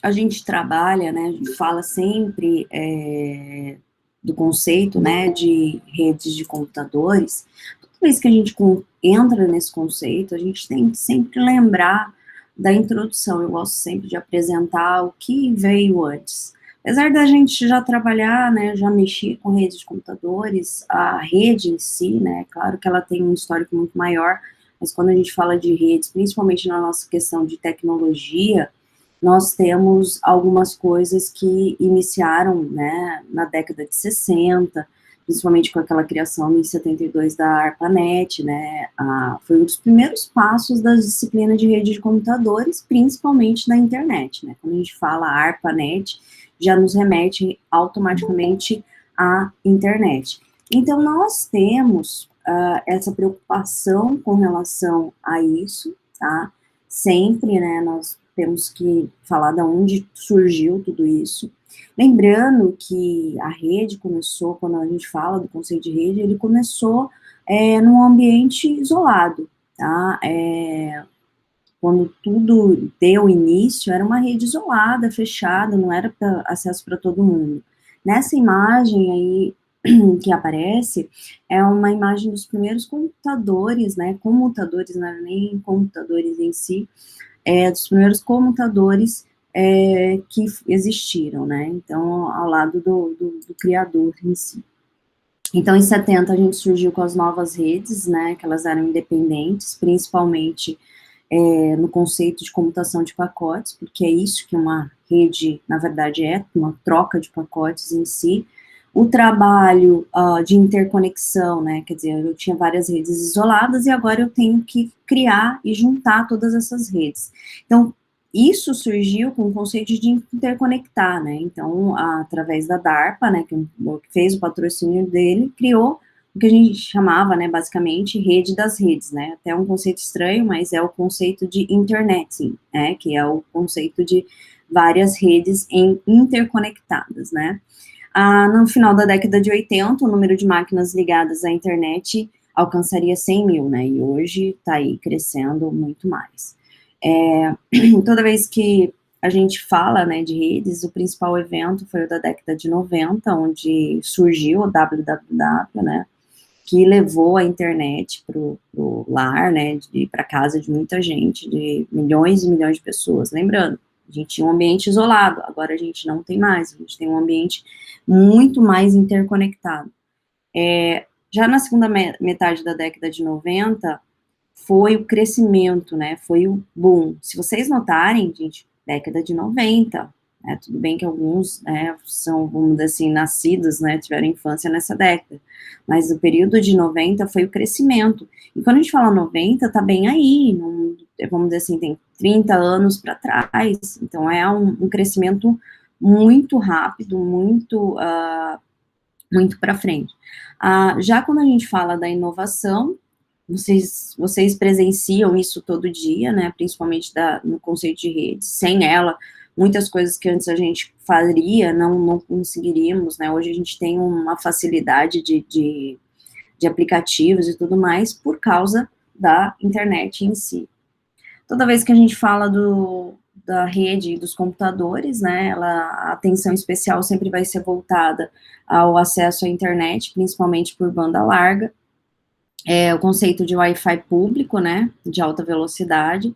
a gente trabalha, né, a gente fala sempre do conceito, né, de redes de computadores. Toda vez que a gente entra nesse conceito, a gente tem que sempre lembrar da introdução. Eu gosto sempre de apresentar o que veio antes. Apesar da gente já trabalhar, né, já mexer com redes de computadores, a rede em si, né, claro que ela tem um histórico muito maior, mas quando a gente fala de redes, principalmente na nossa questão de tecnologia, nós temos algumas coisas que iniciaram, né, na década de 60, principalmente com aquela criação em 72 da ARPANET, né, foi um dos primeiros passos da disciplina de rede de computadores, principalmente na internet, né, quando a gente fala ARPANET, já nos remete automaticamente à internet. Então, nós temos essa preocupação com relação a isso, tá, sempre, né, nós temos que falar de onde surgiu tudo isso. Lembrando que a rede começou, quando a gente fala do conceito de rede, ele começou num ambiente isolado, tá? Quando tudo deu início, era uma rede isolada, fechada, não era para acesso para todo mundo. Nessa imagem aí que aparece, é uma imagem dos primeiros computadores, né? Comutadores, não era nem computadores em si, dos primeiros comutadores que existiram, né? Então, ao lado do criador em si. Então, em 70, a gente surgiu com as novas redes, né? Que elas eram independentes, principalmente no conceito de comutação de pacotes, porque é isso que uma rede, na verdade, é, uma troca de pacotes em si. O trabalho de interconexão, né, quer dizer, eu tinha várias redes isoladas e agora eu tenho que criar e juntar todas essas redes. Então, isso surgiu com o conceito de interconectar, né, então, através da DARPA, né, que fez o patrocínio dele, criou o que a gente chamava, né, basicamente, rede das redes, né, até um conceito estranho, mas é o conceito de internet, né, que é o conceito de várias redes interconectadas, né. No final da década de 80, o número de máquinas ligadas à internet alcançaria 100 mil, né, e hoje está aí crescendo muito mais. Toda vez que a gente fala, né, de redes, o principal evento foi o da década de 90, onde surgiu o www, né, que levou a internet para o lar, né, para casa de muita gente, de milhões e milhões de pessoas. Lembrando, a gente tinha um ambiente isolado, agora a gente não tem mais, a gente tem um ambiente muito mais interconectado. Já na segunda metade da década de 90, foi o crescimento, né, foi o boom. Se vocês notarem, gente, década de 90, né, tudo bem que alguns, né, são, vamos dizer assim, nascidos, né, tiveram infância nessa década, mas o período de 90 foi o crescimento. E quando a gente fala 90, tá bem aí, vamos dizer assim, tem 30 anos para trás, então é um crescimento muito rápido, muito para frente. Já quando a gente fala da inovação, vocês presenciam isso todo dia, né, principalmente no conceito de redes, sem ela, muitas coisas que antes a gente faria, não conseguiríamos, né, hoje a gente tem uma facilidade de aplicativos e tudo mais, por causa da internet em si. Toda vez que a gente fala da rede dos computadores, né, a atenção especial sempre vai ser voltada ao acesso à internet, principalmente por banda larga, o conceito de Wi-Fi público, né, de alta velocidade,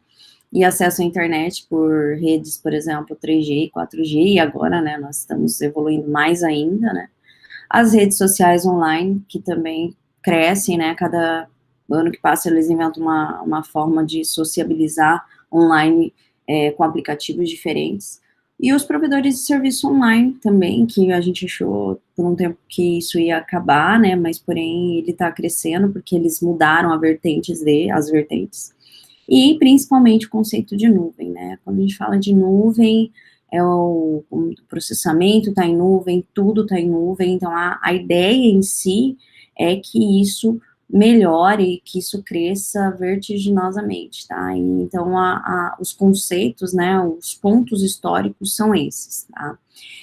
e acesso à internet por redes, por exemplo, 3G e 4G, e agora, né, nós estamos evoluindo mais ainda, né, as redes sociais online, que também crescem, né, cada ano que passa eles inventam uma forma de sociabilizar online com aplicativos diferentes, e os provedores de serviço online também, que a gente achou por um tempo que isso ia acabar, né, mas porém ele está crescendo, porque eles mudaram as vertentes, e principalmente o conceito de nuvem, né, quando a gente fala de nuvem, o processamento está em nuvem, tudo está em nuvem, então a ideia em si é que isso melhore, que isso cresça vertiginosamente, tá? E, então, os conceitos, né, os pontos históricos são esses, tá?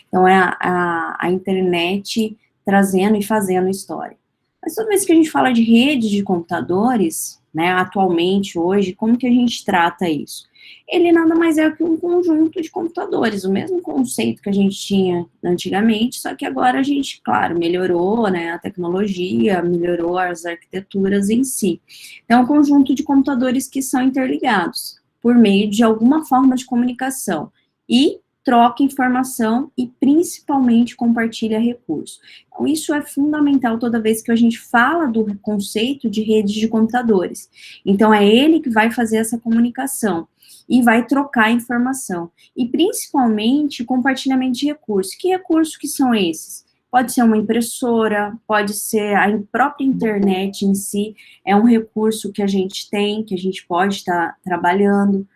Então, é a internet trazendo e fazendo história. Mas toda vez que a gente fala de rede de computadores, né, atualmente, hoje, como que a gente trata isso? Ele nada mais é que um conjunto de computadores, o mesmo conceito que a gente tinha antigamente, só que agora a gente, claro, melhorou, né, a tecnologia, melhorou as arquiteturas em si. Então, é um conjunto de computadores que são interligados por meio de alguma forma de comunicação e troca informação e principalmente compartilha recursos. Então, isso é fundamental toda vez que a gente fala do conceito de redes de computadores. Então, é ele que vai fazer essa comunicação e vai trocar informação. E, principalmente, compartilhamento de recursos. Que recursos que são esses? Pode ser uma impressora, pode ser a própria internet em si, é um recurso que a gente tem, que a gente pode estar trabalhando.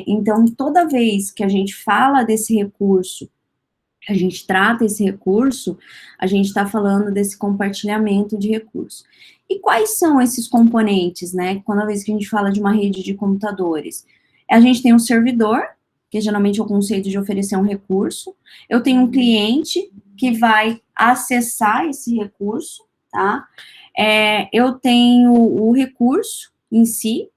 Então, toda vez que a gente fala desse recurso, a gente trata esse recurso, a gente está falando desse compartilhamento de recursos. E quais são esses componentes, né? Quando a vez que a gente fala de uma rede de computadores, a gente tem um servidor, que geralmente é o conceito de oferecer um recurso. Eu tenho um cliente que vai acessar esse recurso, tá? Eu tenho o recurso em si.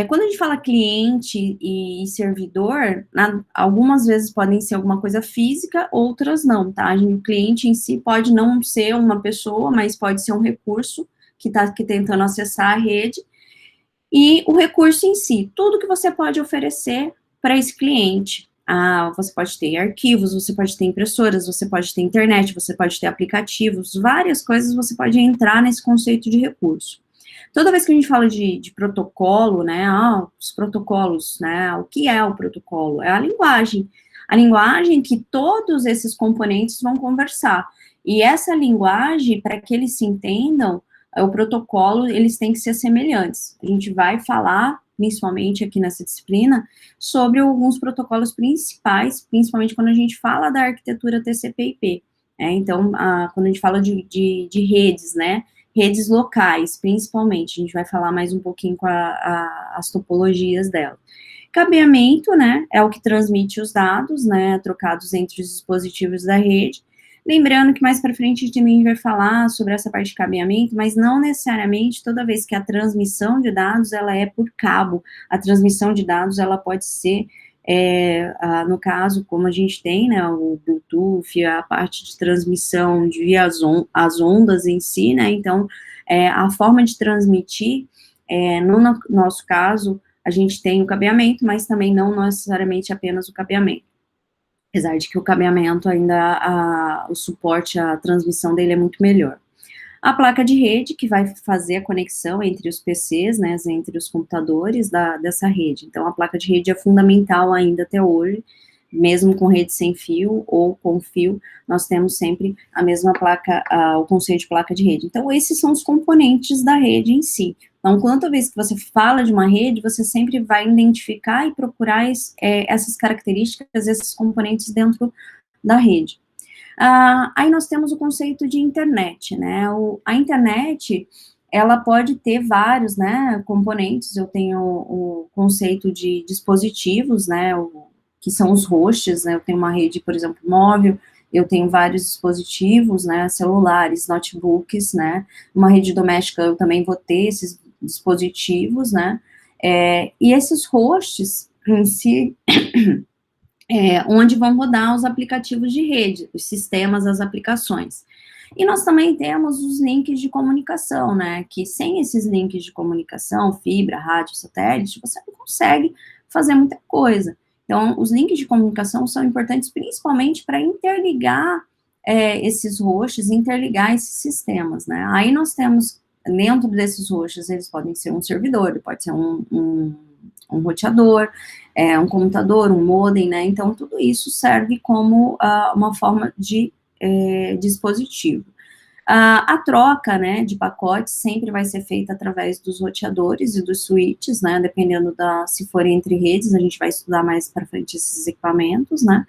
Quando a gente fala cliente e servidor, algumas vezes podem ser alguma coisa física, outras não, tá? O cliente em si pode não ser uma pessoa, mas pode ser um recurso que está aqui tentando acessar a rede. E o recurso em si, tudo que você pode oferecer para esse cliente. Você pode ter arquivos, você pode ter impressoras, você pode ter internet, você pode ter aplicativos, várias coisas você pode entrar nesse conceito de recurso. Toda vez que a gente fala de protocolo, né, os protocolos, né, o que é o protocolo? É a linguagem que todos esses componentes vão conversar. E essa linguagem, para que eles se entendam, o protocolo, eles têm que ser semelhantes. A gente vai falar, principalmente aqui nessa disciplina, sobre alguns protocolos principais, principalmente quando a gente fala da arquitetura TCP/IP. Então, quando a gente fala de redes, né, redes locais, principalmente, a gente vai falar mais um pouquinho com as topologias dela. Cabeamento, né, é o que transmite os dados, né, trocados entre os dispositivos da rede. Lembrando que mais para frente a gente também vai falar sobre essa parte de cabeamento, mas não necessariamente toda vez que a transmissão de dados, ela é por cabo. A transmissão de dados, ela pode ser, no caso, como a gente tem, né, o Bluetooth, a parte de transmissão via as ondas em si, né, então, a forma de transmitir, no nosso caso, a gente tem o cabeamento, mas também não necessariamente apenas o cabeamento. Apesar de que o cabeamento ainda, o suporte, a transmissão dele é muito melhor. A placa de rede, que vai fazer a conexão entre os PCs, né, entre os computadores dessa rede. Então, a placa de rede é fundamental ainda até hoje, mesmo com rede sem fio ou com fio, nós temos sempre a mesma placa, o conceito de placa de rede. Então, esses são os componentes da rede em si. Então, quanto vez que você fala de uma rede, você sempre vai identificar e procurar essas características, esses componentes dentro da rede. Aí nós temos o conceito de internet, né? A internet, ela pode ter vários, né, componentes. Eu tenho o conceito de dispositivos, né, que são os hosts, né? Eu tenho uma rede, por exemplo, móvel, eu tenho vários dispositivos, né, celulares, notebooks, né? Uma rede doméstica eu também vou ter esses dispositivos, né? E esses hosts em si onde vão rodar os aplicativos de rede, os sistemas, as aplicações. E nós também temos os links de comunicação, né, que sem esses links de comunicação, fibra, rádio, satélite, você não consegue fazer muita coisa. Então, os links de comunicação são importantes principalmente para interligar esses hosts, interligar esses sistemas, né. Aí nós temos, dentro desses hosts, eles podem ser um servidor, pode ser um roteador, um computador, um modem, né, então tudo isso serve como uma forma de dispositivo. A troca, né, de pacotes sempre vai ser feita através dos roteadores e dos switches, né, dependendo se for entre redes, a gente vai estudar mais para frente esses equipamentos, né,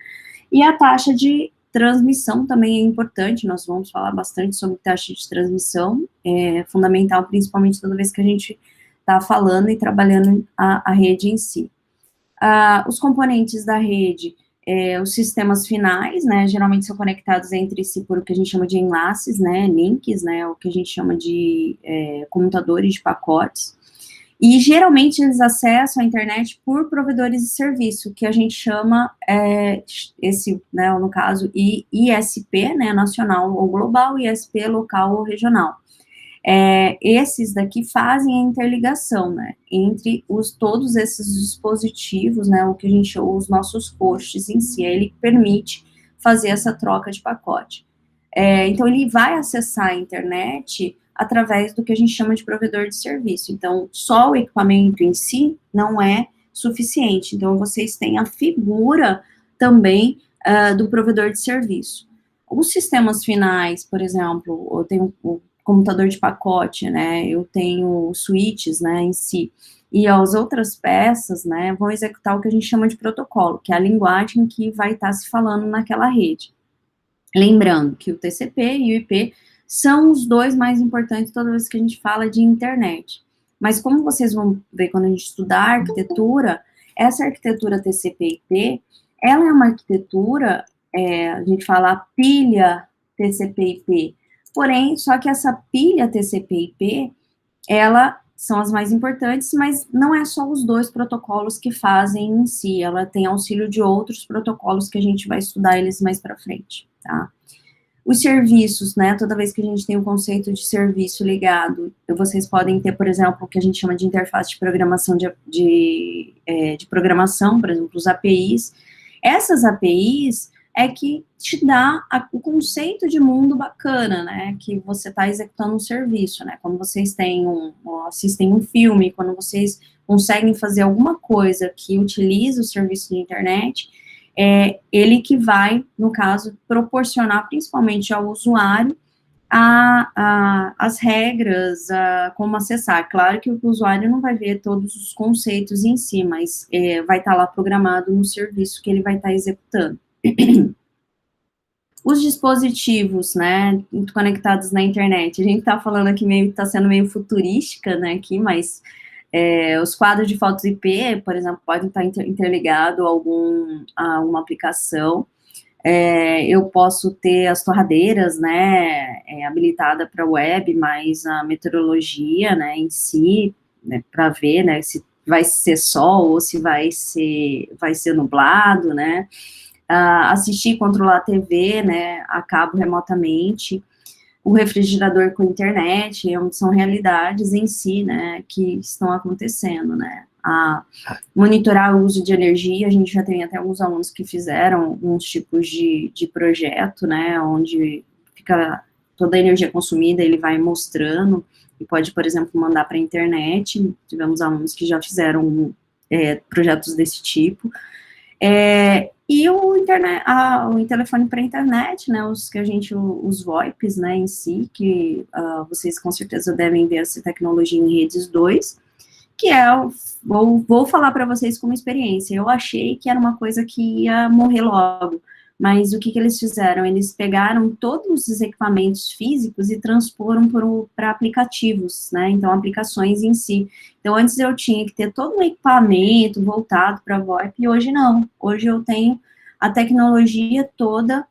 e a taxa de transmissão também é importante, nós vamos falar bastante sobre taxa de transmissão, é fundamental, principalmente toda vez que a gente está falando e trabalhando a rede em si. Os componentes da rede, os sistemas finais, né, geralmente são conectados entre si por o que a gente chama de enlaces, né, links, né, o que a gente chama de comutadores de pacotes. E, geralmente, eles acessam a internet por provedores de serviço, que a gente chama, esse, né, no caso, ISP, né, nacional ou global, ISP local ou regional. Esses daqui fazem a interligação, né, entre todos esses dispositivos, né, o que a gente chama, os nossos hosts em si, ele permite fazer essa troca de pacote. Então, ele vai acessar a internet através do que a gente chama de provedor de serviço. Então, só o equipamento em si não é suficiente. Então, vocês têm a figura também do provedor de serviço. Os sistemas finais, por exemplo, eu tenho o computador de pacote, né, eu tenho switches, né, em si, e as outras peças, né, vão executar o que a gente chama de protocolo, que é a linguagem que vai estar se falando naquela rede. Lembrando que o TCP e o IP são os dois mais importantes toda vez que a gente fala de internet. Mas como vocês vão ver quando a gente estudar arquitetura, essa arquitetura TCP/IP, ela é uma arquitetura, a gente fala a pilha TCP/IP, porém, só que essa pilha TCP/IP, ela são as mais importantes, mas não é só os dois protocolos que fazem em si, ela tem auxílio de outros protocolos que a gente vai estudar eles mais para frente, tá? Os serviços, né, toda vez que a gente tem um conceito de serviço ligado, vocês podem ter, por exemplo, o que a gente chama de interface de programação de programação, por exemplo, os APIs. Essas APIs é que te dá o conceito de mundo bacana, né, que você está executando um serviço, né, quando vocês assistem um filme, quando vocês conseguem fazer alguma coisa que utiliza o serviço de internet, ele que vai, no caso, proporcionar principalmente ao usuário as regras, como acessar. Claro que o usuário não vai ver todos os conceitos em si, mas vai estar lá programado no serviço que ele vai estar executando. Os dispositivos, né, conectados na internet, a gente está falando aqui está sendo meio futurística, né, aqui, mas os quadros de fotos IP, por exemplo, podem estar interligados a uma aplicação. Eu posso ter as torradeiras, né, habilitada para web, mas a meteorologia, né, em si, né, para ver, né, se vai ser sol ou se vai ser nublado, né, assistir e controlar a TV, né, a cabo remotamente, o refrigerador com internet, são realidades em si, né, que estão acontecendo, né, monitorar o uso de energia, a gente já tem até alguns alunos que fizeram alguns tipos de projeto, né, onde fica toda a energia consumida, ele vai mostrando, e pode, por exemplo, mandar para a internet, tivemos alunos que já fizeram projetos desse tipo, e o telefone para internet, né, os VoIPs, né, em si, que vocês com certeza devem ver essa tecnologia em redes 2, que vou falar para vocês como experiência, eu achei que era uma coisa que ia morrer logo, mas o que eles fizeram? Eles pegaram todos os equipamentos físicos e transporam para aplicativos, né, então aplicações em si. Então, antes eu tinha que ter todo um equipamento voltado para VoIP, e hoje não, hoje eu tenho a tecnologia toda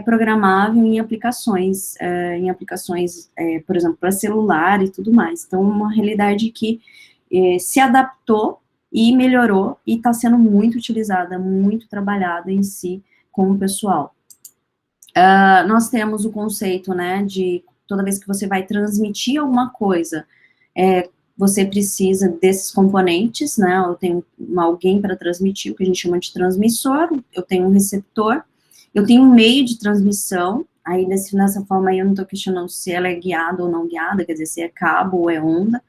programável em aplicações, por exemplo, para celular e tudo mais. Então, uma realidade que se adaptou e melhorou, e está sendo muito utilizada, muito trabalhada em si com o pessoal. Nós temos o conceito, né, de toda vez que você vai transmitir alguma coisa, você precisa desses componentes, né, eu tenho alguém para transmitir, o que a gente chama de transmissor, eu tenho um receptor, eu tenho um meio de transmissão, aí nessa forma aí eu não estou questionando se ela é guiada ou não guiada, quer dizer, se é cabo ou é onda.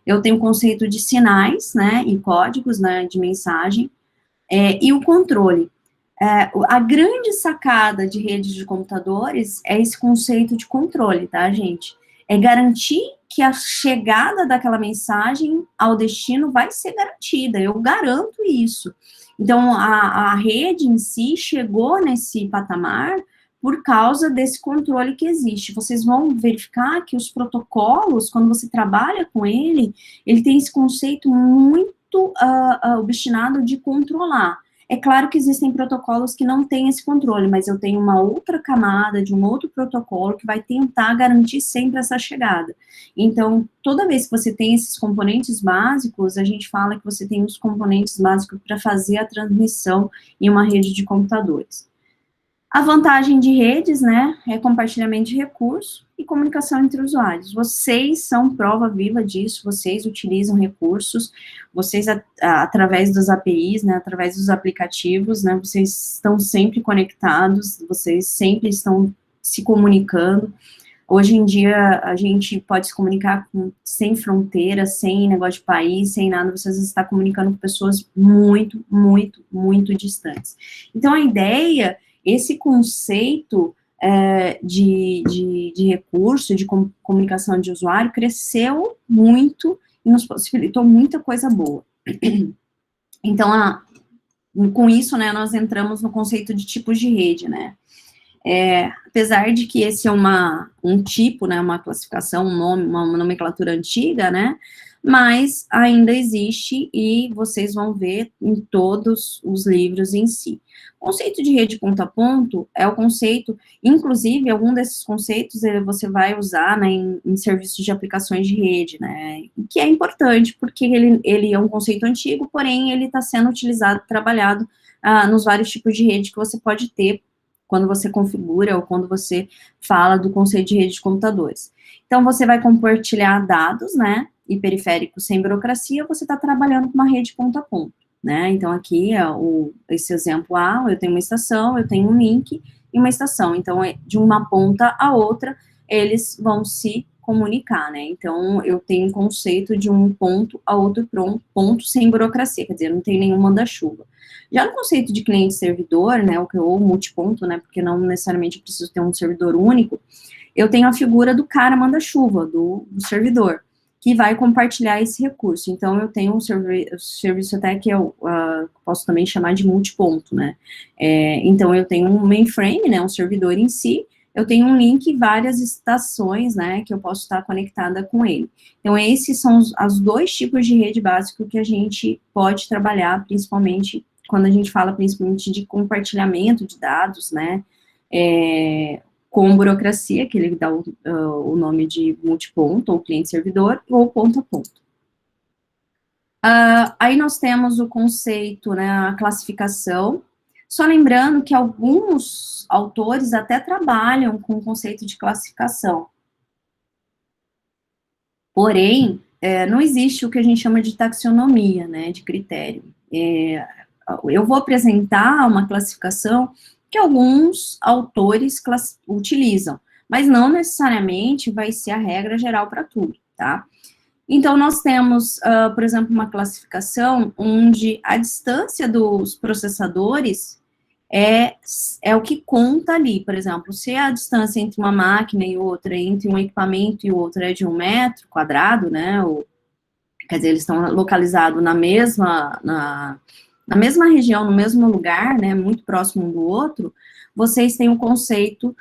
Eu tenho o conceito de sinais, né, e códigos, né, de mensagem, e o controle. A grande sacada de redes de computadores é esse conceito de controle, tá, gente? É garantir que a chegada daquela mensagem ao destino vai ser garantida, eu garanto isso. Então, a rede em si chegou nesse patamar por causa desse controle que existe. Vocês vão verificar que os protocolos, quando você trabalha com ele tem esse conceito muito obstinado de controlar. É claro que existem protocolos que não têm esse controle, mas eu tenho uma outra camada de um outro protocolo que vai tentar garantir sempre essa chegada. Então, toda vez que você tem esses componentes básicos, a gente fala que você tem os componentes básicos para fazer a transmissão em uma rede de computadores. A vantagem de redes, né, é compartilhamento de recursos e comunicação entre usuários. Vocês são prova viva disso, vocês utilizam recursos, vocês, através das APIs, né, através dos aplicativos, né, vocês estão sempre conectados, vocês sempre estão se comunicando. Hoje em dia, a gente pode se comunicar sem fronteira, sem negócio de país, sem nada, vocês estão comunicando com pessoas muito, muito, muito distantes. Então, a ideia, esse conceito de recurso, de comunicação de usuário, cresceu muito e nos possibilitou muita coisa boa. Então, com isso, né, nós entramos no conceito de tipos de rede, né. Apesar de que esse é um tipo, né, uma classificação, um nome, uma nomenclatura antiga, né, mas ainda existe e vocês vão ver em todos os livros em si. O conceito de rede ponto a ponto é o conceito, inclusive, algum desses conceitos você vai usar, né, em serviços de aplicações de rede, né, que é importante, porque ele é um conceito antigo, porém, ele está sendo utilizado, trabalhado nos vários tipos de rede que você pode ter quando você configura ou quando você fala do conceito de rede de computadores. Então, você vai compartilhar dados, né, e periféricos sem burocracia, você está trabalhando com uma rede ponto a ponto, né, então aqui, esse exemplo eu tenho uma estação, eu tenho um link e uma estação, então, de uma ponta a outra, eles vão se comunicar, né, então, eu tenho um conceito de um ponto a outro ponto sem burocracia, quer dizer, não tem nenhum manda-chuva. Já no conceito de cliente-servidor, né, ou multiponto, né, porque não necessariamente preciso ter um servidor único, eu tenho a figura do cara manda-chuva, do servidor, que vai compartilhar esse recurso. Então, eu tenho um serviço até que eu posso também chamar de multiponto, né. Então, eu tenho um mainframe, né, um servidor em si, eu tenho um link e várias estações, né, que eu posso estar conectada com ele. Então, esses são os dois tipos de rede básico que a gente pode trabalhar, principalmente quando a gente fala principalmente de compartilhamento de dados, né, com burocracia, que ele dá o nome de multiponto, ou cliente-servidor, ou ponto a ponto. Aí nós temos o conceito, né, a classificação, só lembrando que alguns autores até trabalham com o conceito de classificação. Porém, não existe o que a gente chama de taxonomia, né, de critério. Eu vou apresentar uma classificação que alguns autores utilizam, mas não necessariamente vai ser a regra geral para tudo, tá? Então, nós temos, por exemplo, uma classificação onde a distância dos processadores é o que conta ali. Por exemplo, se a distância entre uma máquina e outra, entre um equipamento e outro é de 1 metro quadrado, né, quer dizer, eles estão localizados na mesma região, no mesmo lugar, né, muito próximo um do outro, vocês têm o conceito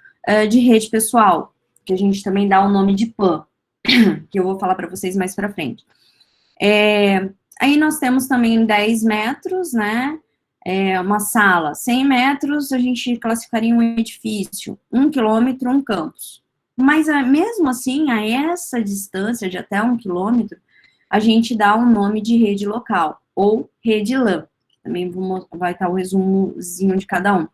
de rede pessoal, que a gente também dá o nome de PAN, que eu vou falar para vocês mais para frente. Aí nós temos também 10 metros, né, uma sala. 100 metros, a gente classificaria um edifício. 1 quilômetro, um campus. Mas, mesmo assim, a essa distância de até 1 quilômetro, a gente dá um nome de rede local, ou rede LAN. Também vai estar o resumozinho de cada um.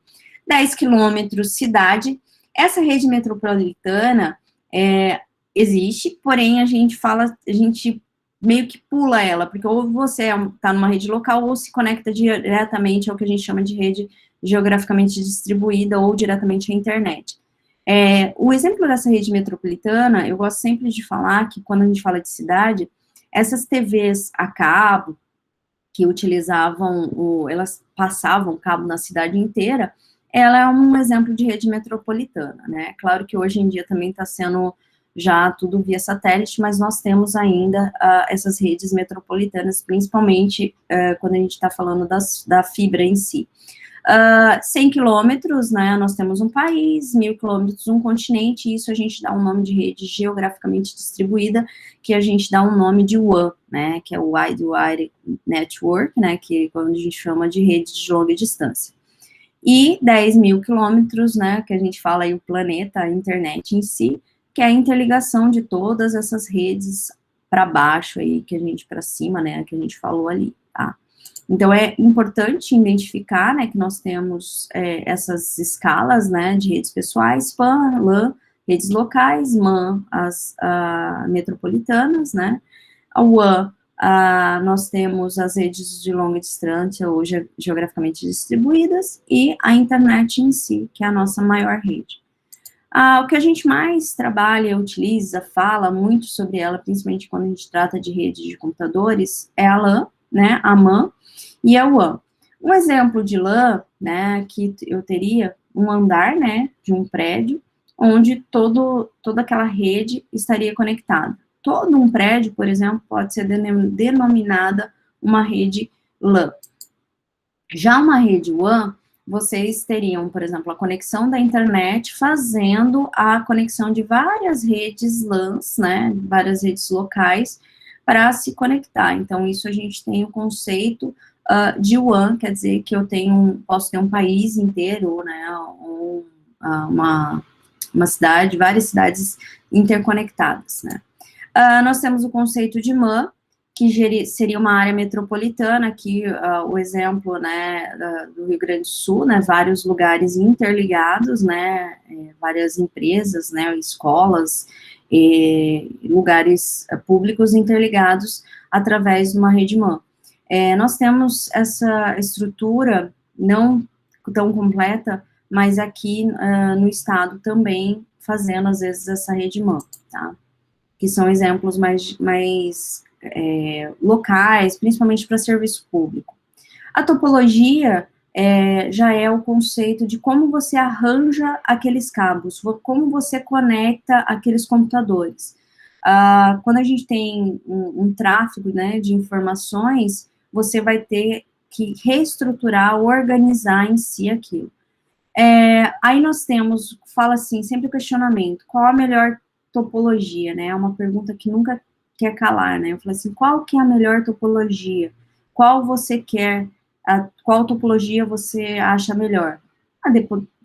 10 quilômetros, cidade. Essa rede metropolitana existe, porém a gente meio que pula ela, porque ou você está numa rede local ou se conecta diretamente ao que a gente chama de rede geograficamente distribuída ou diretamente à internet. O exemplo dessa rede metropolitana, eu gosto sempre de falar que quando a gente fala de cidade, essas TVs a cabo, que utilizavam, elas passavam cabo na cidade inteira, ela é um exemplo de rede metropolitana, né? Claro que hoje em dia também está sendo já tudo via satélite, mas nós temos ainda essas redes metropolitanas, principalmente quando a gente está falando da fibra em si. 100 quilômetros, né, nós temos um país, 1.000 quilômetros um continente, e isso a gente dá um nome de rede geograficamente distribuída, que a gente dá um nome de WAN, né, que é o Wide Area Network, né, que é quando a gente chama de rede de longa distância. E 10.000 quilômetros, né, que a gente fala aí o planeta, a internet em si, que é a interligação de todas essas redes para baixo aí, que a gente, para cima, né, que a gente falou ali, tá? Então, é importante identificar, né, que nós temos essas escalas, né, de redes pessoais, PAN, LAN, redes locais, MAN, as metropolitanas, né, a WAN, nós temos as redes de longa distância, ou geograficamente distribuídas, e a internet em si, que é a nossa maior rede. O que a gente mais trabalha, utiliza, fala muito sobre ela, principalmente quando a gente trata de rede de computadores, é a LAN, né, a MAN, e a WAN. Um exemplo de LAN, né, que eu teria um andar, né, de um prédio, onde toda aquela rede estaria conectada. Todo um prédio, por exemplo, pode ser denominada uma rede LAN. Já uma rede WAN, vocês teriam, por exemplo, a conexão da internet fazendo a conexão de várias redes LANs, né, várias redes locais, para se conectar. Então, isso a gente tem o conceito de WAN, quer dizer que eu posso ter um país inteiro, né, uma cidade, várias cidades interconectadas, né. Nós temos o conceito de MAN, que seria uma área metropolitana, aqui o exemplo, né, do Rio Grande do Sul, né, vários lugares interligados, né, várias empresas, né, escolas, lugares públicos interligados através de uma rede MAN. Nós temos essa estrutura não tão completa, mas aqui no estado também fazendo, às vezes, essa rede MAN, tá? Que são exemplos mais locais, principalmente para serviço público. A topologia já é o conceito de como você arranja aqueles cabos, como você conecta aqueles computadores. Quando a gente tem um tráfego, né, de informações, você vai ter que reestruturar, organizar em si aquilo. Aí nós temos, fala assim, sempre o questionamento, qual a melhor topologia, né, é uma pergunta que nunca quer calar, né, eu falo assim, qual que é a melhor topologia? Qual você quer, qual topologia você acha melhor?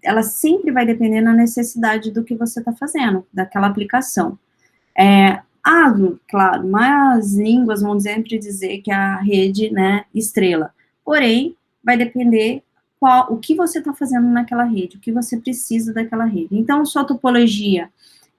Ela sempre vai depender da necessidade do que você está fazendo, daquela aplicação. Claro, mas línguas vão sempre dizer que a rede, né, estrela, porém, vai depender o que você está fazendo naquela rede, o que você precisa daquela rede. Então, sua topologia,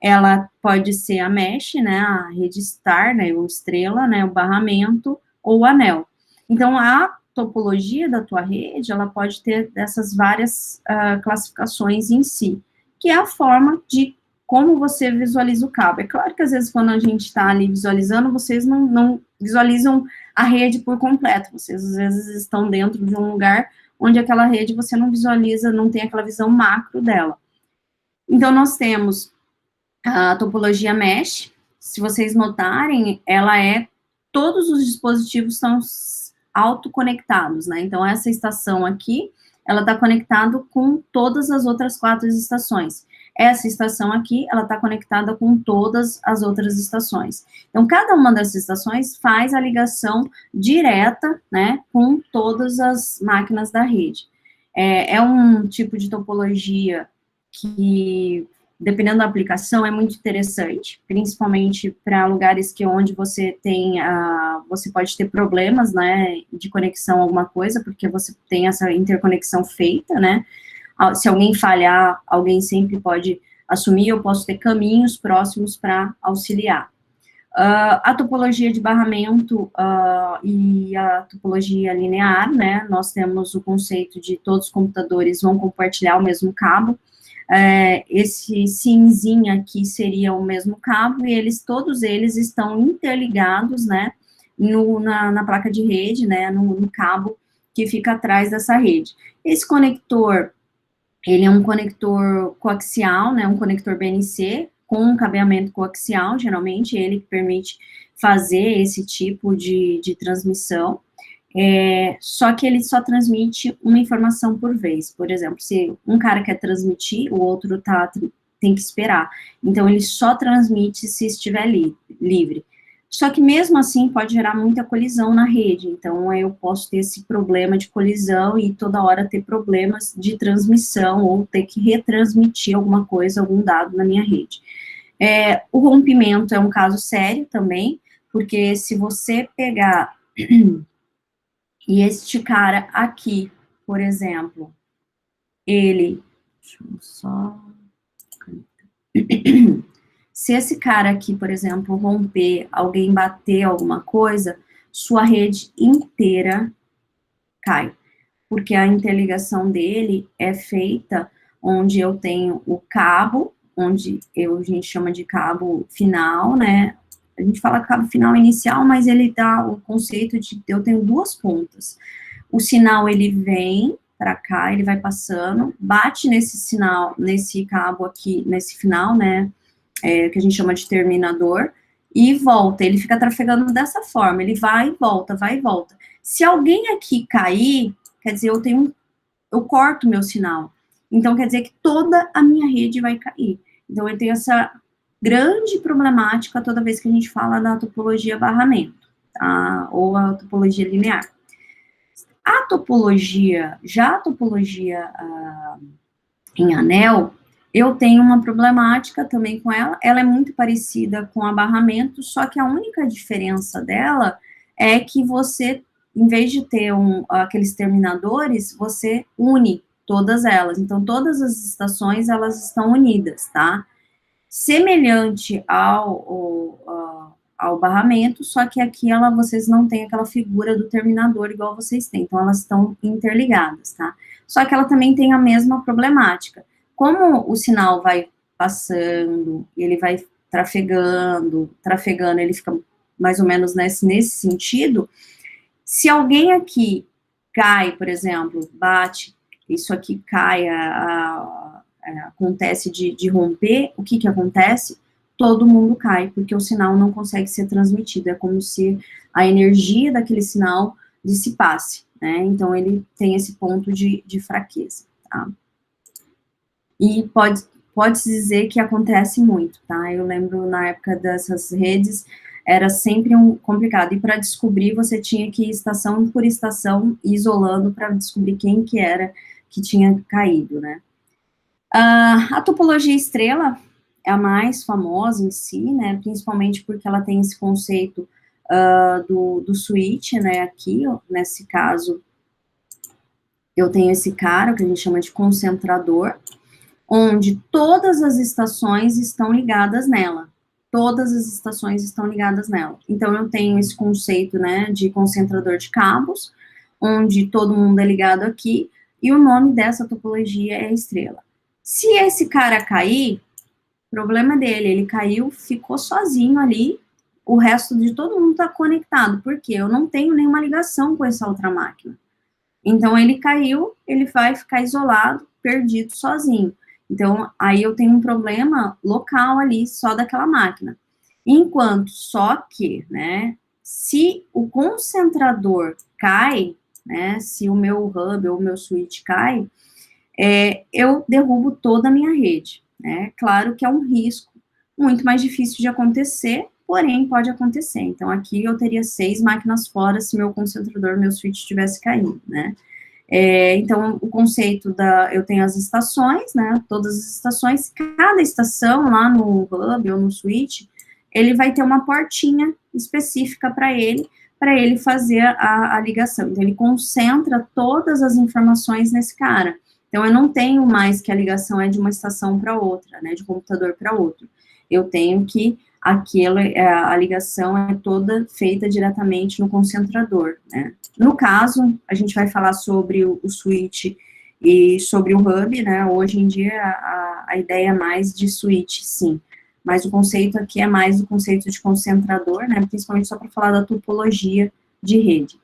ela pode ser a mesh, né, a rede star, né, ou estrela, né, o barramento, ou o anel. Então, a topologia da tua rede, ela pode ter dessas várias classificações em si, que é a forma de como você visualiza o cabo. É claro que, às vezes, quando a gente está ali visualizando, vocês não visualizam a rede por completo, vocês, às vezes, estão dentro de um lugar onde aquela rede você não visualiza, não tem aquela visão macro dela. Então, nós temos a topologia mesh, se vocês notarem, todos os dispositivos são autoconectados, né? Então, essa estação aqui, ela está conectada com todas as outras 4 estações. Essa estação aqui, ela está conectada com todas as outras estações. Então, cada uma dessas estações faz a ligação direta, né, com todas as máquinas da rede. É um tipo de topologia que, dependendo da aplicação, é muito interessante, principalmente para lugares onde você você pode ter problemas, né, de conexão a alguma coisa, porque você tem essa interconexão feita, né, se alguém falhar, alguém sempre pode assumir, eu posso ter caminhos próximos para auxiliar. A topologia de barramento e a topologia linear, né, nós temos o conceito de todos os computadores vão compartilhar o mesmo cabo, esse cinzinho aqui seria o mesmo cabo, e todos eles estão interligados, né, na placa de rede, né, no cabo que fica atrás dessa rede. Esse conector, ele é um conector coaxial, né, um conector BNC, com um cabeamento coaxial, geralmente, ele que permite fazer esse tipo de transmissão. Só que ele só transmite uma informação por vez. Por exemplo, se um cara quer transmitir, o outro tem que esperar. Então, ele só transmite se estiver livre. Só que mesmo assim pode gerar muita colisão na rede. Então, eu posso ter esse problema de colisão e toda hora ter problemas de transmissão ou ter que retransmitir alguma coisa, algum dado na minha rede. O rompimento é um caso sério também, porque se você pegar e este cara aqui, por exemplo, ele, deixa eu só, se esse cara aqui, por exemplo, romper, alguém bater alguma coisa, sua rede inteira cai, porque a interligação dele é feita onde eu tenho o cabo, onde a gente chama de cabo final, né? A gente fala cabo final inicial, mas ele dá o conceito de eu tenho duas pontas. O sinal, ele vem para cá, ele vai passando, bate nesse sinal, nesse cabo aqui, nesse final, né, que a gente chama de terminador, e volta, ele fica trafegando dessa forma, ele vai e volta, vai e volta. Se alguém aqui cair, quer dizer, eu corto meu sinal. Então, quer dizer que toda a minha rede vai cair. Então, eu tenho essa grande problemática toda vez que a gente fala da topologia barramento, tá? Ou a topologia linear. Já a topologia em anel, eu tenho uma problemática também com ela é muito parecida com a barramento, só que a única diferença dela é que você, em vez de ter aqueles terminadores, você une todas elas, então todas as estações, elas estão unidas, tá? Semelhante ao barramento, só que aqui vocês não têm aquela figura do terminador igual vocês têm, então elas estão interligadas, tá? Só que ela também tem a mesma problemática. Como o sinal vai passando, ele vai trafegando, ele fica mais ou menos nesse sentido, se alguém aqui cai, por exemplo, bate, isso aqui cai, acontece de romper, o que acontece? Todo mundo cai, porque o sinal não consegue ser transmitido, é como se a energia daquele sinal dissipasse, né? Então, ele tem esse ponto de fraqueza, tá? E pode-se dizer que acontece muito, tá? Eu lembro, na época dessas redes, era sempre complicado, e para descobrir, você tinha que ir estação por estação, isolando para descobrir quem que era que tinha caído, né? A topologia estrela é a mais famosa em si, né, principalmente porque ela tem esse conceito do switch, né, aqui, ó, nesse caso, eu tenho esse cara, que a gente chama de concentrador, onde todas as estações estão ligadas nela, todas as estações estão ligadas nela. Então, eu tenho esse conceito, né, de concentrador de cabos, onde todo mundo é ligado aqui, e o nome dessa topologia é estrela. Se esse cara cair, problema dele, ele caiu, ficou sozinho ali, o resto de todo mundo está conectado, porque eu não tenho nenhuma ligação com essa outra máquina. Então, ele caiu, ele vai ficar isolado, perdido, sozinho. Então, aí eu tenho um problema local ali, só daquela máquina. Só que, né, se o concentrador cai, né, se o meu hub ou o meu switch cai, eu derrubo toda a minha rede, né? Claro que é um risco muito mais difícil de acontecer, porém pode acontecer. Então, aqui eu teria 6 máquinas fora se meu concentrador, meu switch tivesse caído, né? Então, o conceito eu tenho as estações, né? Todas as estações, cada estação lá no hub ou no switch, ele vai ter uma portinha específica para ele fazer a ligação. Então, ele concentra todas as informações nesse cara. Então, eu não tenho mais que a ligação é de uma estação para outra, né, de computador para outro. Eu tenho que a ligação é toda feita diretamente no concentrador, né. No caso, a gente vai falar sobre o switch e sobre o hub, né, hoje em dia a ideia é mais de switch, sim, mas o conceito aqui é mais o conceito de concentrador, né, principalmente só para falar da topologia de rede.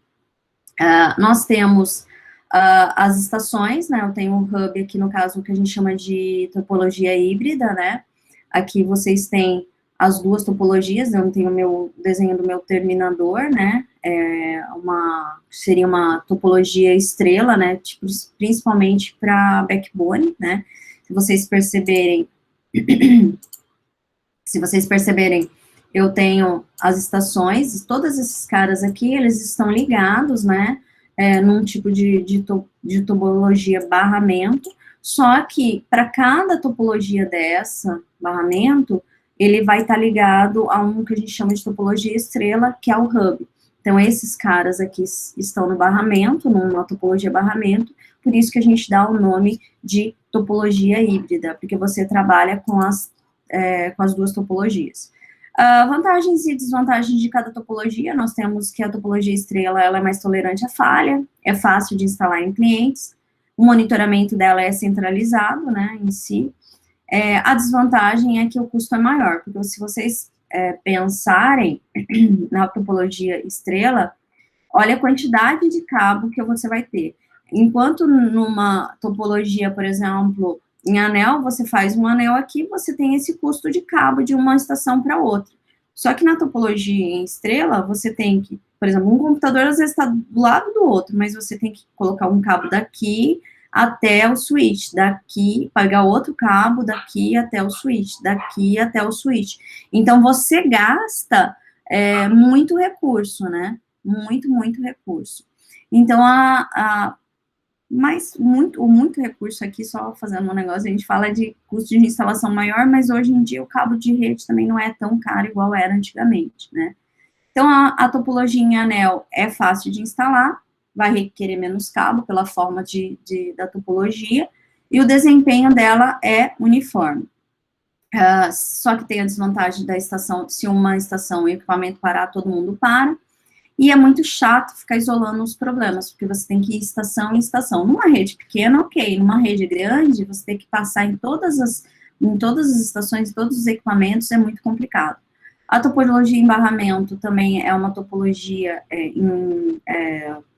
Nós temos as estações, né, eu tenho um hub aqui, no caso, que a gente chama de topologia híbrida, né, aqui vocês têm as duas topologias, eu tenho o desenho do meu terminador, né, seria uma topologia estrela, né, tipo, principalmente para backbone, né, se vocês perceberem, eu tenho as estações, todos esses caras aqui, eles estão ligados, né, num tipo de topologia barramento, só que para cada topologia dessa, barramento, ele vai estar ligado a um que a gente chama de topologia estrela, que é o hub. Então, esses caras aqui estão no barramento, numa topologia barramento, por isso que a gente dá o nome de topologia híbrida, porque você trabalha com as duas topologias. Vantagens e desvantagens de cada topologia, nós temos que a topologia estrela, ela é mais tolerante à falha, é fácil de instalar em clientes, o monitoramento dela é centralizado, né, em si. A desvantagem é que o custo é maior, porque se vocês pensarem na topologia estrela, olha a quantidade de cabo que você vai ter. Enquanto numa topologia, por exemplo, em anel, você faz um anel aqui, você tem esse custo de cabo de uma estação para outra. Só que na topologia em estrela, você tem que, por exemplo, um computador às vezes está do lado do outro, mas você tem que colocar um cabo daqui até o switch, daqui, pegar outro cabo daqui até o switch, daqui até o switch. Então, você gasta muito recurso, né? Muito recurso. Então, mas muito recurso aqui, só fazendo um negócio, a gente fala de custo de instalação maior, mas hoje em dia o cabo de rede também não é tão caro igual era antigamente, né? Então, a topologia em anel é fácil de instalar, vai requerer menos cabo pela forma da topologia, e o desempenho dela é uniforme. Só que tem a desvantagem da estação, se uma estação, o equipamento parar, todo mundo para, e é muito chato ficar isolando os problemas, porque você tem que ir estação em estação. Numa rede pequena, ok. Numa rede grande, você tem que passar em todas as estações, em todos os equipamentos, é muito complicado. A topologia em barramento também é uma topologia,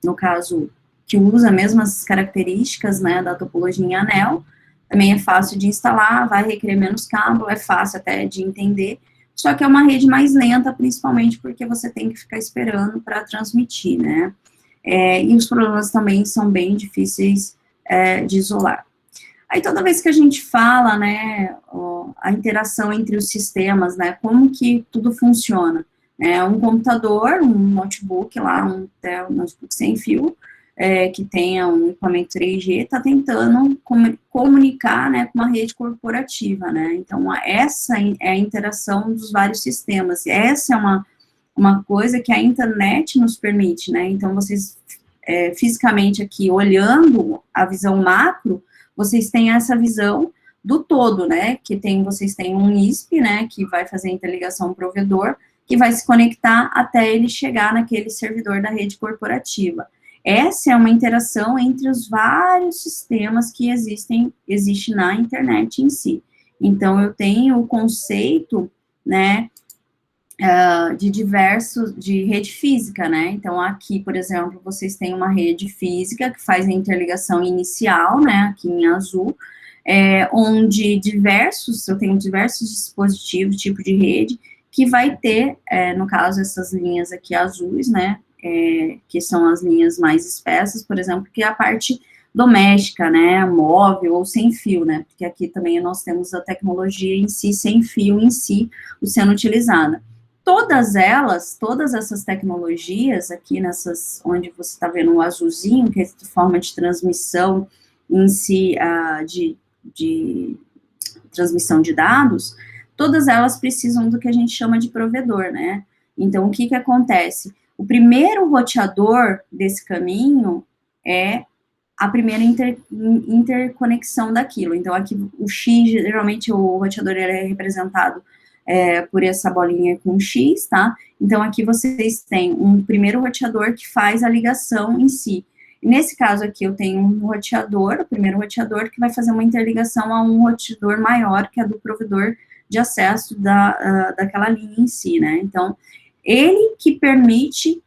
no caso, que usa as mesmas características, né, da topologia em anel. Também é fácil de instalar, vai requerer menos cabo, é fácil até de entender, só que é uma rede mais lenta, principalmente porque você tem que ficar esperando para transmitir, né? E os problemas também são bem difíceis de isolar. Aí toda vez que a gente fala, né, a interação entre os sistemas, né, como que tudo funciona, né, um computador, um notebook lá, um notebook sem fio, que tenha um equipamento 3G, está tentando comunicar, né, com uma rede corporativa, né, então essa é a interação dos vários sistemas, essa é uma coisa que a internet nos permite, né, então vocês, fisicamente aqui, olhando a visão macro, vocês têm essa visão do todo, né, vocês têm um ISP, né, que vai fazer a interligação provedor, que vai se conectar até ele chegar naquele servidor da rede corporativa. Essa é uma interação entre os vários sistemas que existe na internet em si. Então, eu tenho o conceito, né, de rede física, né, então aqui, por exemplo, vocês têm uma rede física que faz a interligação inicial, né, aqui em azul, onde eu tenho diversos dispositivos, tipo de rede, que vai ter, no caso, essas linhas aqui azuis, né, que são as linhas mais espessas, por exemplo, que é a parte doméstica, né, móvel ou sem fio, né, porque aqui também nós temos a tecnologia em si, sem fio em si, sendo utilizada. Todas essas tecnologias, aqui onde você está vendo o azulzinho, que é a forma de transmissão em si, de transmissão de dados, todas elas precisam do que a gente chama de provedor, né, então o que acontece? O primeiro roteador desse caminho é a primeira interconexão daquilo. Então, aqui o X, geralmente o roteador é representado por essa bolinha com X, tá? Então, aqui vocês têm um primeiro roteador que faz a ligação em si. Nesse caso aqui, eu tenho um roteador, o primeiro roteador, que vai fazer uma interligação a um roteador maior, que é do provedor de acesso daquela linha em si, né? Então, ele que permite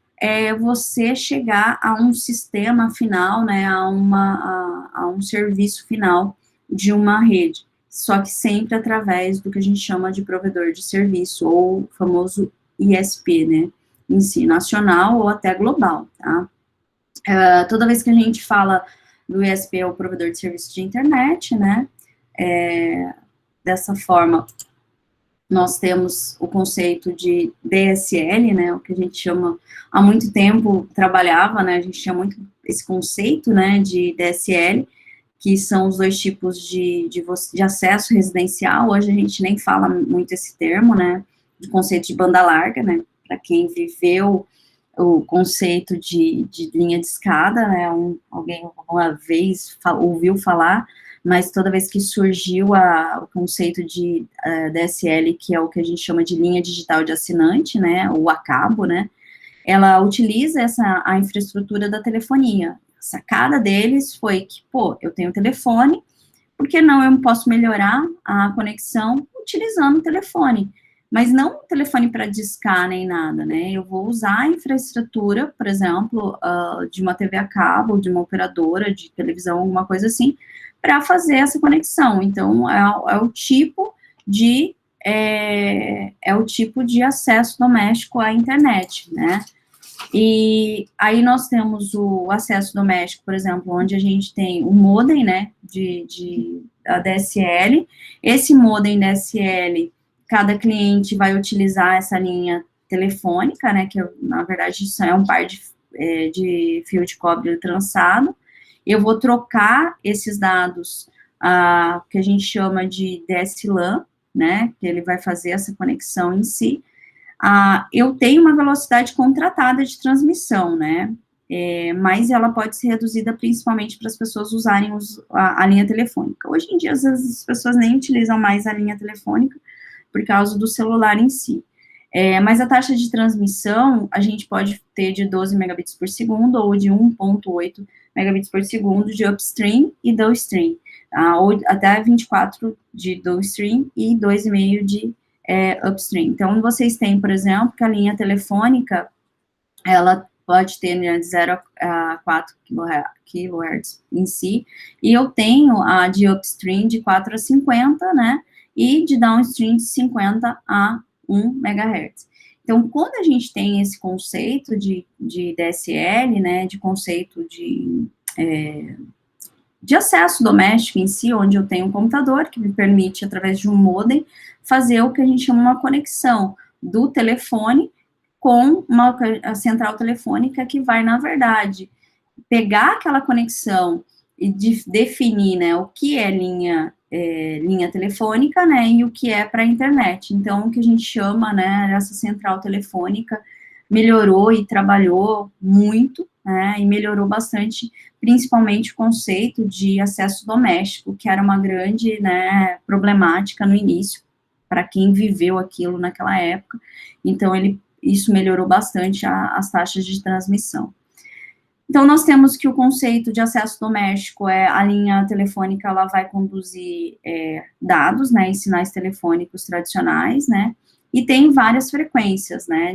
você chegar a um sistema final, né, a um serviço final de uma rede, só que sempre através do que a gente chama de provedor de serviço, ou famoso ISP, né, em si, nacional ou até global, tá? Toda vez que a gente fala do ISP, é o provedor de serviço de internet, né? Dessa forma, nós temos o conceito de DSL, né, o que a gente chama, há muito tempo trabalhava, né, a gente tinha muito esse conceito, né, de DSL, que são os dois tipos de acesso residencial. Hoje a gente nem fala muito esse termo, né, de conceito de banda larga, né, para quem viveu o conceito de linha de escada, né, alguém uma vez ouviu falar, mas toda vez que surgiu o conceito de DSL, que é o que a gente chama de linha digital de assinante, né, ou a cabo, né, ela utiliza a infraestrutura da telefonia. A sacada deles foi que, pô, eu tenho telefone, por que não eu posso melhorar a conexão utilizando o telefone? Mas não o telefone para discar nem nada, né? Eu vou usar a infraestrutura, por exemplo, de uma TV a cabo, de uma operadora de televisão, alguma coisa assim, para fazer essa conexão. Então, é o tipo de acesso doméstico à internet, né? E aí nós temos o acesso doméstico, por exemplo, onde a gente tem o modem, né, da DSL. Esse modem DSL, cada cliente vai utilizar essa linha telefônica, né, que na verdade isso é um par de fio de cobre trançado. Eu vou trocar esses dados, que a gente chama de DSLAN, né, que ele vai fazer essa conexão em si. Eu tenho uma velocidade contratada de transmissão, né, mas ela pode ser reduzida principalmente para as pessoas usarem a linha telefônica. Hoje em dia, às vezes, as pessoas nem utilizam mais a linha telefônica por causa do celular em si. Mas a taxa de transmissão, a gente pode ter de 12 megabits por segundo ou de 1.8 megabits por segundo de upstream e downstream, ou até 24 de downstream e 2,5 de upstream. Então, vocês têm, por exemplo, que a linha telefônica, ela pode ter, né, de 0 a 4 kHz em si, e eu tenho a de upstream de 4 a 50, né, e de downstream de 50 a 1 MHz. Então, quando a gente tem esse conceito de DSL, né, de conceito de acesso doméstico em si, onde eu tenho um computador que me permite, através de um modem, fazer o que a gente chama uma conexão do telefone com a central telefônica, que vai, na verdade, pegar aquela conexão e definir, né, o que é linha telefônica, né, e o que é para a internet. Então, o que a gente chama, né, essa central telefônica melhorou e trabalhou muito, né, e melhorou bastante, principalmente o conceito de acesso doméstico, que era uma grande, né, problemática no início, para quem viveu aquilo naquela época. Então, isso melhorou bastante as taxas de transmissão. Então, nós temos que o conceito de acesso doméstico a linha telefônica, ela vai conduzir dados, né, em sinais telefônicos tradicionais, né, e tem várias frequências, né,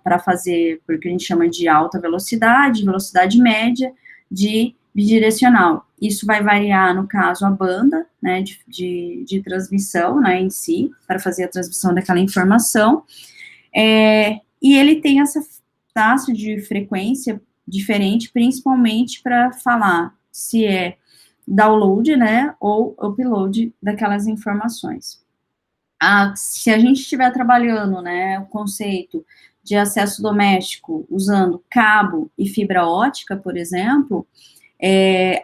para fazer, porque a gente chama de alta velocidade, velocidade média, de bidirecional. Isso vai variar, no caso, a banda, né, de transmissão, né, em si, para fazer a transmissão daquela informação, e ele tem essa taxa de frequência diferente, principalmente para falar se é download, né, ou upload daquelas informações. Se a gente estiver trabalhando, né, o conceito de acesso doméstico usando cabo e fibra ótica, por exemplo,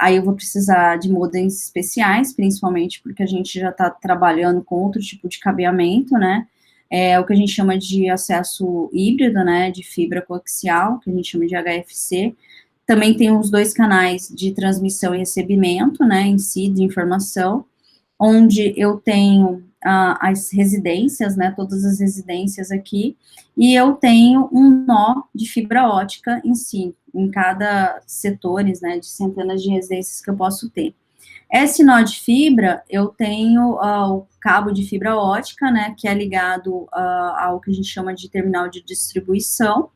aí eu vou precisar de modems especiais, principalmente porque a gente já está trabalhando com outro tipo de cabeamento, né, o que a gente chama de acesso híbrido, né, de fibra coaxial, que a gente chama de HFC. Também tem os dois canais de transmissão e recebimento, né, em si, de informação, onde eu tenho as residências, né, todas as residências aqui, e eu tenho um nó de fibra ótica em si, em cada setores, né, de centenas de residências que eu posso ter. Esse nó de fibra, eu tenho o cabo de fibra ótica, né, que é ligado ao que a gente chama de terminal de distribuição.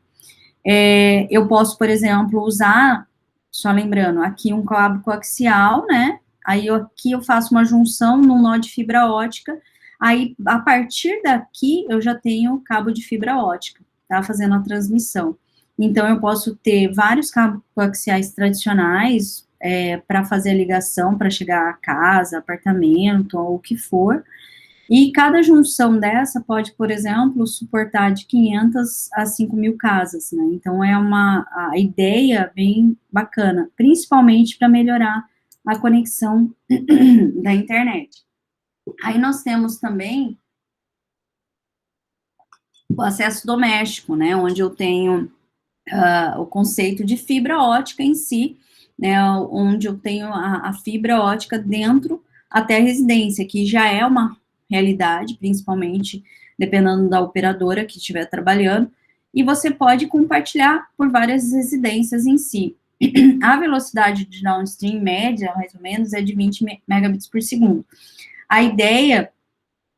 Eu posso, por exemplo, usar, só lembrando, aqui um cabo coaxial, né, aí aqui eu faço uma junção num nó de fibra ótica, aí a partir daqui eu já tenho cabo de fibra ótica. tá fazendo a transmissão. Então, eu posso ter vários cabos coaxiais tradicionais para fazer a ligação, para chegar a casa, apartamento, ou o que for, e cada junção dessa pode, por exemplo, suportar de 500 a 5.000 casas, né? Então, a ideia bem bacana, principalmente para melhorar a conexão da internet. Aí nós temos também o acesso doméstico, né? Onde eu tenho o conceito de fibra ótica em si, né? Onde eu tenho a fibra ótica dentro até a residência, que já é uma realidade, principalmente dependendo da operadora que estiver trabalhando, e você pode compartilhar por várias residências em si. A velocidade de downstream média, mais ou menos, é de 20 megabits por segundo. A ideia,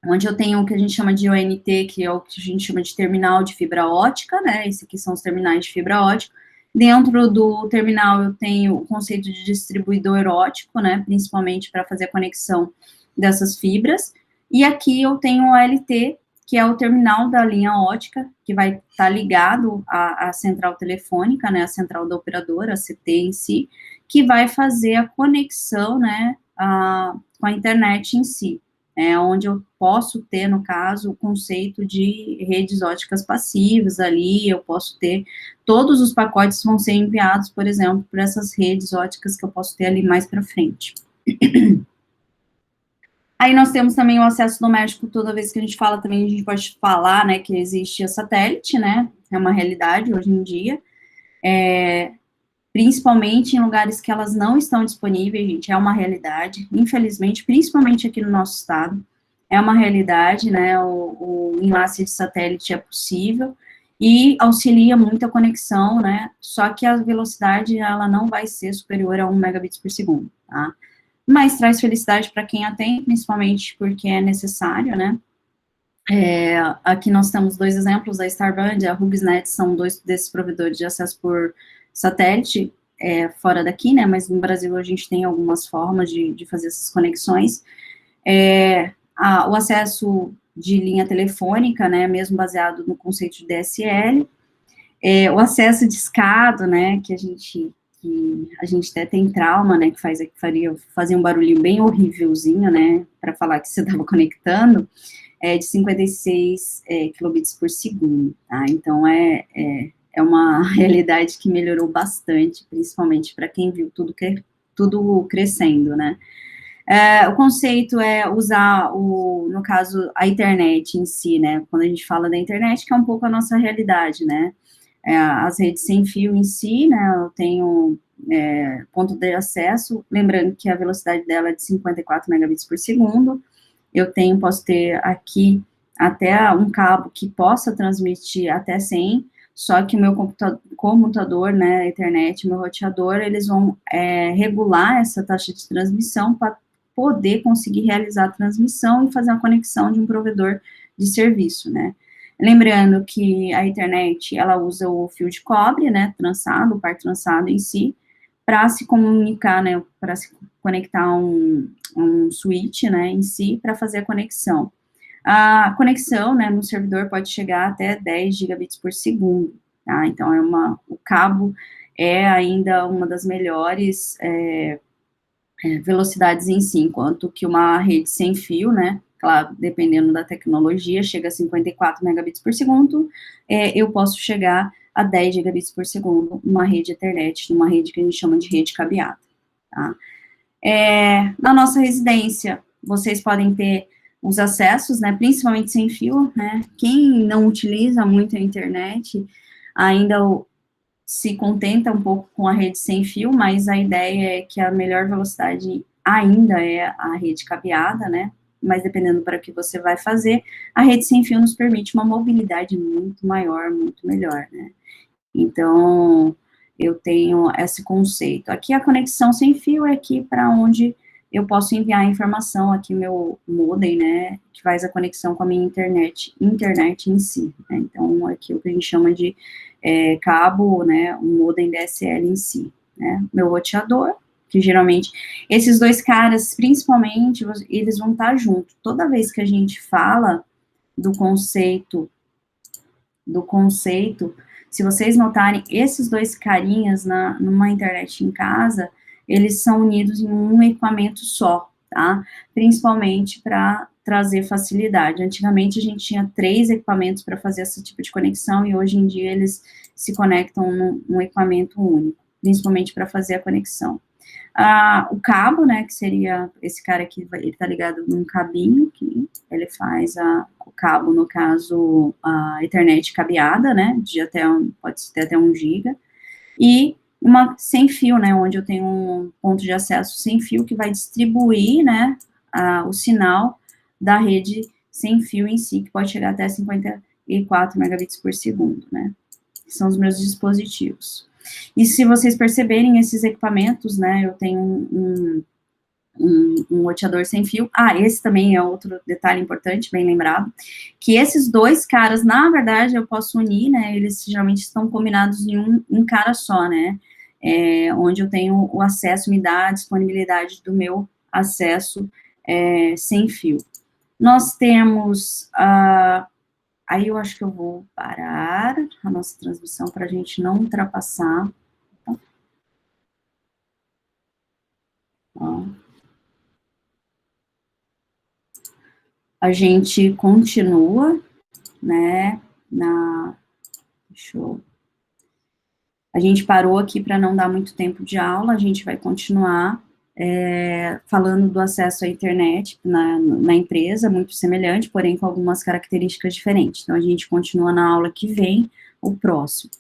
onde eu tenho o que a gente chama de ONT, que é o que a gente chama de terminal de fibra ótica, né, esses aqui são os terminais de fibra ótica. Dentro do terminal eu tenho o conceito de distribuidor ótico, né, principalmente para fazer a conexão dessas fibras, e aqui eu tenho o OLT, que é o terminal da linha ótica, que vai estar ligado à central telefônica, né, a central da operadora, a CT em si, que vai fazer a conexão, né, com a internet em si, onde eu posso ter, no caso, o conceito de redes óticas passivas ali, eu posso ter, todos os pacotes vão ser enviados, por exemplo, para essas redes óticas que eu posso ter ali mais para frente. Aí nós temos também o acesso doméstico, toda vez que a gente fala também, a gente pode falar, né, que existe a satélite, né, é uma realidade hoje em dia, principalmente em lugares que elas não estão disponíveis, gente, é uma realidade, infelizmente, principalmente aqui no nosso estado, é uma realidade, né, o enlace de satélite é possível, e auxilia muito a conexão, né, só que a velocidade, ela não vai ser superior a 1 megabits por segundo, tá? Mas traz felicidade para quem a tem, principalmente porque é necessário, né? Aqui nós temos dois exemplos, a Starband e a HughesNet, são dois desses provedores de acesso por satélite, fora daqui, né? Mas no Brasil a gente tem algumas formas de fazer essas conexões. O acesso de linha telefônica, né? Mesmo baseado no conceito de DSL. O acesso de escada, né? Que a gente até tem trauma, né, que fazia um barulhinho bem horrívelzinho, né, para falar que você estava conectando, de 56 kilobits por segundo, tá? Então, é uma realidade que melhorou bastante, principalmente para quem viu tudo crescendo, né. O conceito é usar, no caso, a internet em si, né, quando a gente fala da internet, que é um pouco a nossa realidade, né, as redes sem fio em si, né, eu tenho ponto de acesso, lembrando que a velocidade dela é de 54 megabits por segundo, posso ter aqui até um cabo que possa transmitir até 100, só que o meu comutador, né, Ethernet, meu roteador, eles vão regular essa taxa de transmissão para poder conseguir realizar a transmissão e fazer a conexão de um provedor de serviço, né. Lembrando que a internet, ela usa o fio de cobre, né, trançado, o par trançado em si, para se comunicar, né, para se conectar a um switch, né, em si, para fazer a conexão. A conexão, né, no servidor pode chegar até 10 gigabits por segundo, tá? Então, o cabo é ainda uma das melhores velocidades em si, enquanto que uma rede sem fio, né, claro, dependendo da tecnologia, chega a 54 megabits por segundo, eu posso chegar a 10 gigabits por segundo numa rede Ethernet, numa rede que a gente chama de rede cabeada, tá? Na nossa residência, vocês podem ter os acessos, né, principalmente sem fio, né, quem não utiliza muito a internet, ainda se contenta um pouco com a rede sem fio, mas a ideia é que a melhor velocidade ainda é a rede cabeada, né, mas dependendo para o que você vai fazer, a rede sem fio nos permite uma mobilidade muito maior, muito melhor, né. Então, eu tenho esse conceito. Aqui a conexão sem fio é aqui para onde eu posso enviar a informação, aqui meu modem, né, que faz a conexão com a minha internet em si, né, então aqui é o que a gente chama de cabo, né, um modem DSL em si, né, meu roteador, que geralmente, esses dois caras, principalmente, eles vão estar juntos, toda vez que a gente fala do conceito do conceito, se vocês notarem, esses dois carinhas numa internet em casa, eles são unidos em um equipamento só, tá? Principalmente para trazer facilidade. Antigamente a gente tinha 3 equipamentos para fazer esse tipo de conexão e hoje em dia eles se conectam num equipamento único, principalmente para fazer a conexão. O cabo, né, que seria esse cara aqui, ele tá ligado num cabinho, que ele faz o cabo, no caso, a Ethernet cabeada, né, pode ter até 1 giga, e uma sem fio, né, onde eu tenho um ponto de acesso sem fio que vai distribuir, né, o sinal da rede sem fio em si, que pode chegar até 54 megabits por segundo, né, que são os meus dispositivos. E se vocês perceberem, esses equipamentos, né, eu tenho um roteador sem fio. Esse também é outro detalhe importante, bem lembrado, que esses dois caras, na verdade, eu posso unir, né, eles geralmente estão combinados em um cara só, né, onde eu tenho o acesso, me dá a disponibilidade do meu acesso sem fio. Nós temos, aí eu acho que eu vou parar a nossa transmissão para a gente não ultrapassar. Ó. A gente continua, né, a gente parou aqui para não dar muito tempo de aula, a gente vai continuar falando do acesso à internet na empresa, muito semelhante, porém com algumas características diferentes. Então, a gente continua na aula que vem, o próximo.